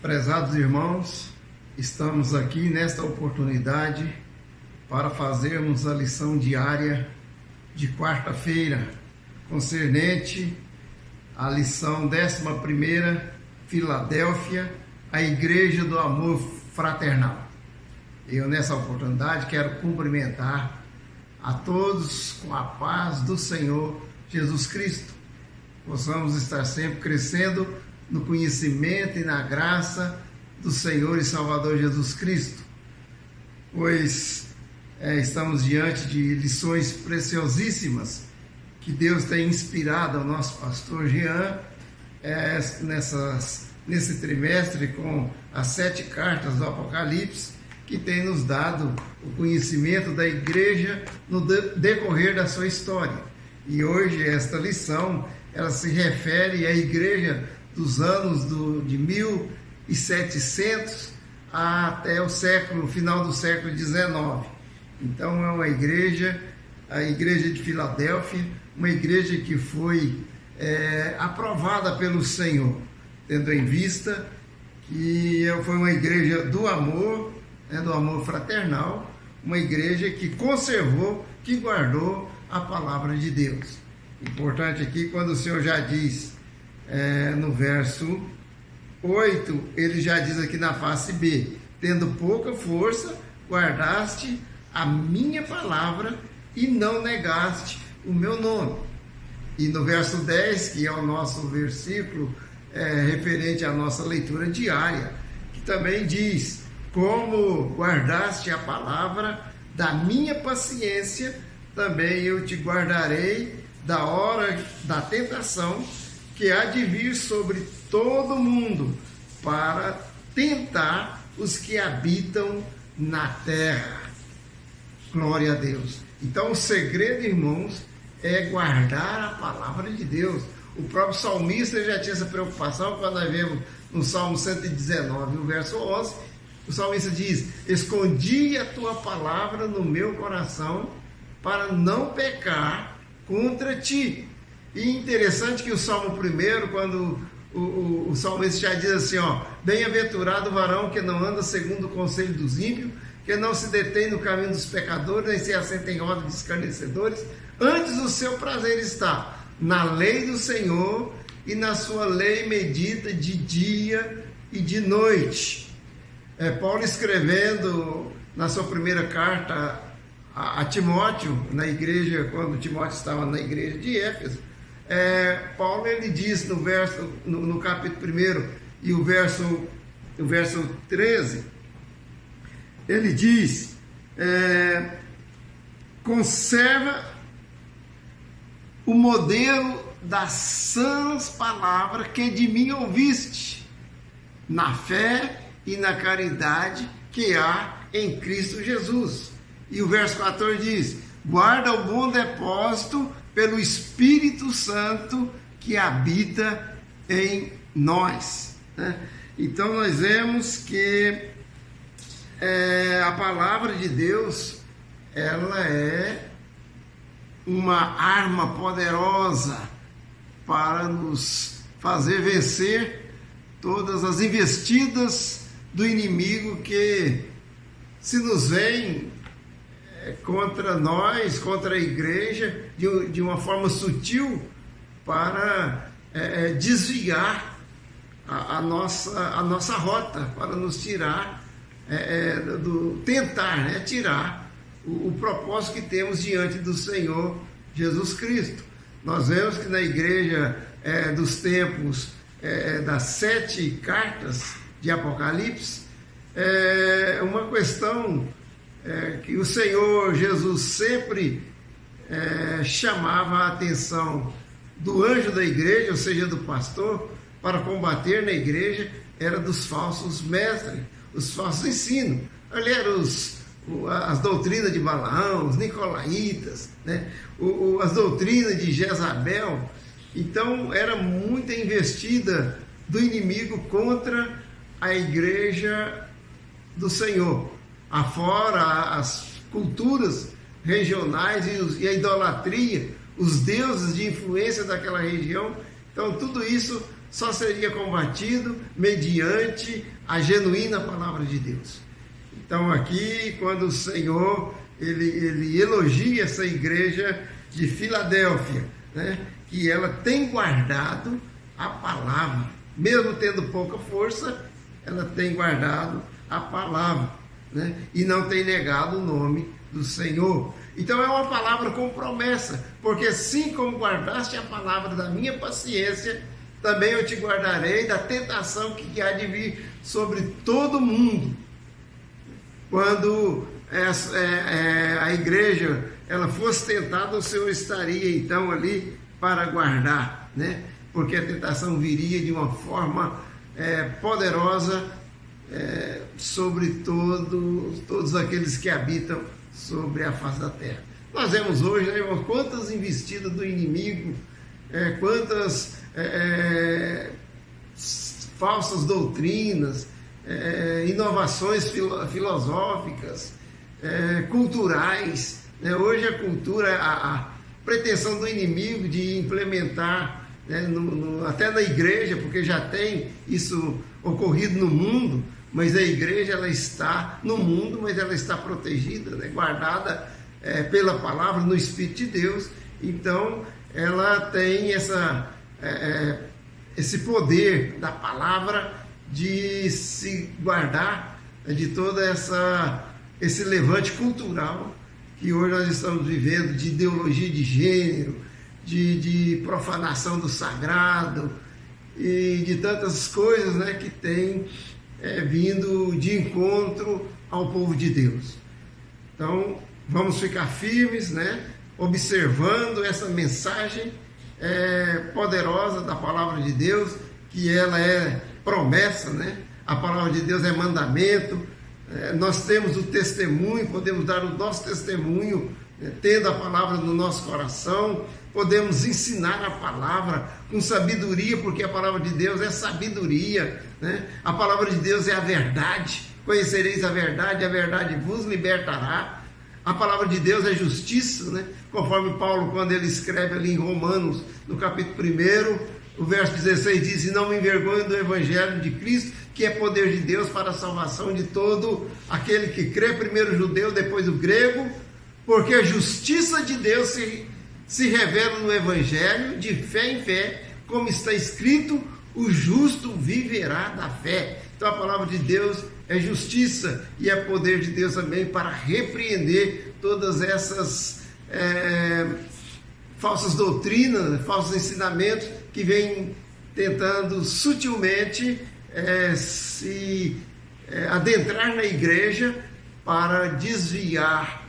Prezados irmãos, estamos aqui nesta oportunidade para fazermos a lição diária de quarta-feira, concernente à lição 11ª, Filadélfia, a Igreja do Amor Fraternal. Eu, nessa oportunidade, quero cumprimentar a todos com a paz do Senhor Jesus Cristo. Possamos estar sempre crescendo no conhecimento e na graça do Senhor e Salvador Jesus Cristo, pois estamos diante de lições preciosíssimas que Deus tem inspirado ao nosso pastor Jean nesse trimestre com as 7 cartas do Apocalipse, que tem nos dado o conhecimento da igreja no decorrer da sua história. E hoje esta lição ela se refere à igreja dos anos de 1700 até o final do século XIX. Então é uma igreja, a igreja de Filadélfia, uma igreja que foi aprovada pelo Senhor, tendo em vista que foi uma igreja do amor fraternal, uma igreja que conservou, que guardou a palavra de Deus. Importante aqui, quando o Senhor já diz no verso 8, ele já diz aqui na face B: tendo pouca força, guardaste a minha palavra e não negaste o meu nome. E no verso 10, que é o nosso versículo referente à nossa leitura diária, que também diz: como guardaste a palavra da minha paciência, também eu te guardarei da hora da tentação que há de vir sobre todo mundo, para tentar os que habitam na terra. Glória a Deus. Então o segredo, irmãos, é guardar a palavra de Deus. O próprio salmista já tinha essa preocupação quando nós vemos no Salmo 119, no verso 11, o salmista diz: escondi a tua palavra no meu coração para não pecar contra ti. E interessante que o Salmo 1, quando o salmista já diz assim, bem-aventurado o varão que não anda segundo o conselho dos ímpios, que não se detém no caminho dos pecadores, nem se assenta em roda de escarnecedores, antes o seu prazer está na lei do Senhor, e na sua lei medita de dia e de noite. Paulo, escrevendo na sua primeira carta a Timóteo, na igreja, quando Timóteo estava na igreja de Éfeso, Paulo ele diz no capítulo 1 e o verso 13, ele diz: conserva o modelo das sãs palavras que de mim ouviste, na fé e na caridade que há em Cristo Jesus. E o verso 14 diz: guarda o bom depósito pelo Espírito Santo que habita em nós. Então nós vemos que a palavra de Deus, ela é uma arma poderosa para nos fazer vencer todas as investidas do inimigo que se nos vem contra nós, contra a igreja, de uma forma sutil, para desviar a nossa rota, para nos tirar, tentar tirar o propósito que temos diante do Senhor Jesus Cristo. Nós vemos que na igreja dos tempos das 7 cartas de Apocalipse, uma questão que o Senhor Jesus sempre chamava a atenção do anjo da igreja, ou seja, do pastor, para combater na igreja, era dos falsos mestres, os falsos ensinos. Ali eram as doutrinas de Balaão, os nicolaítas, as doutrinas de Jezabel. Então era muita investida do inimigo contra a igreja do Senhor. Afora as culturas regionais e a idolatria, os deuses de influência daquela região. Então tudo isso só seria combatido mediante a genuína palavra de Deus. Então aqui, quando o Senhor ele elogia essa igreja de Filadélfia, né, que ela tem guardado a palavra, mesmo tendo pouca força, ela tem guardado a palavra, né, e não tem negado o nome do Senhor. Então é uma palavra com promessa, porque assim como guardaste a palavra da minha paciência, também eu te guardarei da tentação que há de vir sobre todo mundo. Quando a igreja ela fosse tentada, o Senhor estaria então ali para guardar, né? Porque a tentação viria de uma forma poderosa sobre todos aqueles que habitam sobre a face da terra. Nós vemos hoje, né, irmãos, quantas investidas do inimigo, quantas falsas doutrinas, inovações filosóficas, culturais, né? Hoje a cultura, a pretensão do inimigo de implementar, né, até na igreja, porque já tem isso ocorrido no mundo, mas a igreja ela está no mundo, mas ela está protegida, né, guardada pela palavra, no Espírito de Deus. Então ela tem esse poder da palavra de se guardar de toda esse levante cultural que hoje nós estamos vivendo, de ideologia de gênero, de profanação do sagrado e de tantas coisas, né, que tem vindo de encontro ao povo de Deus. Então vamos ficar firmes, né, observando essa mensagem poderosa da palavra de Deus, que ela é promessa, né? A palavra de Deus é mandamento. Nós temos o testemunho, podemos dar o nosso testemunho, tendo a palavra no nosso coração, podemos ensinar a palavra com sabedoria, porque a palavra de Deus é sabedoria, né? A palavra de Deus é a verdade. Conhecereis a verdade vos libertará. A palavra de Deus é justiça, né? Conforme Paulo, quando ele escreve ali em Romanos, no capítulo 1, o verso 16 diz: e não me envergonho do evangelho de Cristo, que é poder de Deus para a salvação de todo aquele que crê, primeiro o judeu, depois o grego, porque a justiça de Deus se revela no evangelho, de fé em fé, como está escrito: o justo viverá da fé. Então a palavra de Deus é justiça e é poder de Deus também para repreender todas essas falsas doutrinas, falsos ensinamentos que vêm tentando sutilmente se adentrar na igreja para desviar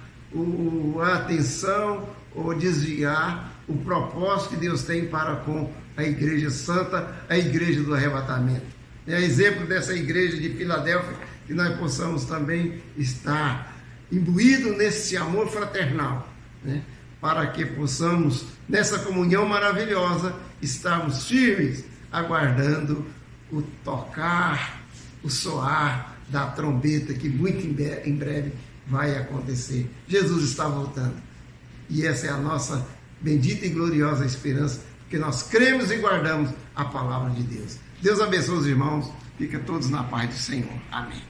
a atenção ou desviar o propósito que Deus tem para com a igreja santa, a igreja do arrebatamento. É exemplo dessa igreja de Filadélfia, que nós possamos também estar imbuídos nesse amor fraternal, né? Para que possamos, nessa comunhão maravilhosa, estarmos firmes, aguardando o tocar, o soar da trombeta, que muito em breve vai acontecer. Jesus está voltando. E essa é a nossa bendita e gloriosa esperança, porque nós cremos e guardamos a palavra de Deus. Deus abençoe os irmãos. Fica todos na paz do Senhor. Amém.